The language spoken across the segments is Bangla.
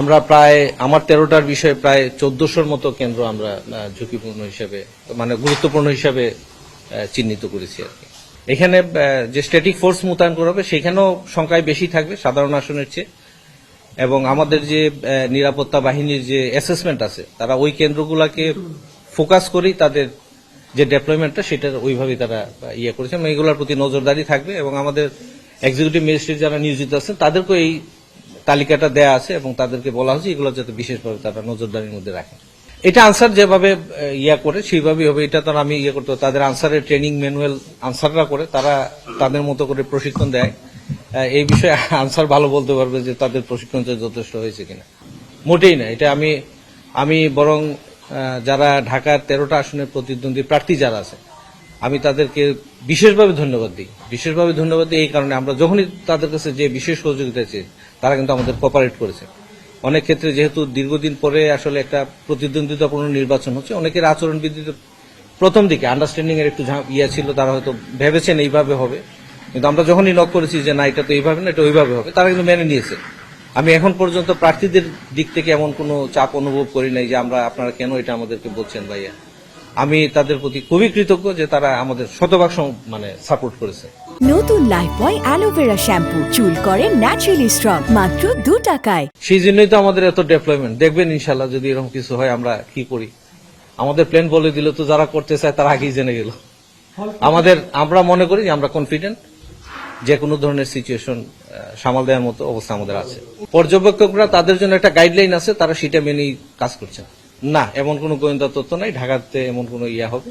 আমরা প্রায় আমার 13টার বিষয়ে প্রায় 1400-র মতো কেন্দ্র আমরা ঝুঁকিপূর্ণ হিসেবে মানে গুরুত্বপূর্ণ হিসেবে চিহ্নিত করেছি আর কি। এখানে যে স্ট্যাটিক ফোর্স মোতায়েন করা হবে সেখানেও সংখ্যায় বেশি থাকবে সাধারণ আসনের চেয়ে, এবং আমাদের যে নিরাপত্তা বাহিনীর যে অ্যাসেসমেন্ট আছে তারা ওই কেন্দ্রগুলোকে ফোকাস করেই তাদের যে ডেপ্লয়মেন্টটা সেটা ওইভাবেই তারা করেছে এবং এগুলোর প্রতি নজরদারি থাকবে, এবং আমাদের এক্সিকিউটিভ ম্যাজিস্ট্রেট যারা নিয়োজিত আছেন তাদেরকেও এই তালিকাটা দেয়া আছে এবং তাদেরকে বলা হয়েছে এগুলো যাতে বিশেষভাবে তারা নজরদারির মধ্যে রাখেন। এটা আনসার যেভাবে করে সেইভাবেই হবে। এটা তারা আমি করতে তাদের আনসারের ট্রেনিং ম্যানুয়াল আনসাররা করে তারা তাদের মতো করে প্রশিক্ষণ দেয়। এই বিষয়ে আনসার ভালো বলতে পারবে যে তাদের প্রশিক্ষণ যথেষ্ট হয়েছে কিনা। মোটেই না, এটা আমি বরং যারা ঢাকার 13টা আসনের প্রতিদ্বন্দ্বী প্রার্থী যারা আছে আমি তাদেরকে বিশেষভাবে ধন্যবাদ দিই এই কারণে আমরা যখনই তাদের কাছে যে বিশেষ সহযোগিতা চেয়ে তারা কিন্তু আমাদের কোঅপারেট করেছে। অনেক ক্ষেত্রে যেহেতু দীর্ঘদিন পরে আসলে একটা প্রতিদ্বন্দ্বিতাপূর্ণ নির্বাচন হচ্ছে, অনেকের আচরণবিধিতে প্রথম দিকে আন্ডারস্ট্যান্ডিং এর একটু ছিল, তারা হয়তো ভেবেছেন এইভাবে হবে, কিন্তু আমরা যখনই নক করেছি যে না এটা তো এইভাবে না এটা ওইভাবে হবে, তারা কিন্তু মেনে নিয়েছে। আমি এখন পর্যন্ত প্রার্থীদের দিক থেকে এমন কোনো চাপ অনুভব করি নাই যে আপনারা কেন এটা আমাদেরকে বলছেন ভাইয়া। আমি তাদের প্রতি খুবই কৃতজ্ঞ যে তারা আমাদের শতভাগ সাপোর্ট করেছে। নতুন লাইফবয় অ্যালোভেরা শ্যাম্পু, চুল করে ন্যাচারালি স্ট্রং, মাত্র 2 টাকায়। সেই জন্যই তো আমাদের এত ডেভেলপমেন্ট। দেখবেন ইনশাল্লাহ যদি এরকম কিছু হয় আমরা কি করি। আমাদের প্ল্যান বলে দিল তো যারা করতে চায় তারা আগেই জেনে গেল। আমরা মনে করি যে আমরা কনফিডেন্ট যে কোনো ধরনের সিচুয়েশন সামাল দেওয়ার মতো অবস্থা আমাদের আছে। পর্যবেক্ষকরা তাদের জন্য একটা গাইডলাইন আছে, তারা সেটা মেনেই কাজ করছেন। না, এমন কোনো গোয়েন্দা তথ্য নাই ঢাকাতে এমন কোনো হবে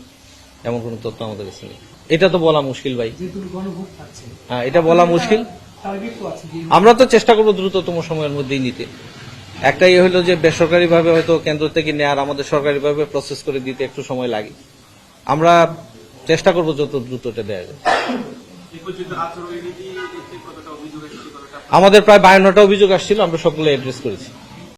এমন কোনো তথ্য আমাদের কাছে নেই। এটা তো বলা মুশকিল ভাই। হ্যাঁ, এটা বলা মুশকিল। আমরা তো চেষ্টা করবো দ্রুততম সময়ের মধ্যেই নিতে। একটা হলো যে বেসরকারিভাবে হয়তো কেন্দ্র থেকে নেয়ার আমাদের সরকারিভাবে প্রসেস করে দিতে একটু সময় লাগে। আমরা চেষ্টা করবো যত দ্রুত এটা দেওয়া যায়। আমাদের প্রায় 52টা অভিযোগ আসছিল, আমরা সবগুলো অ্যাড্রেস করেছি।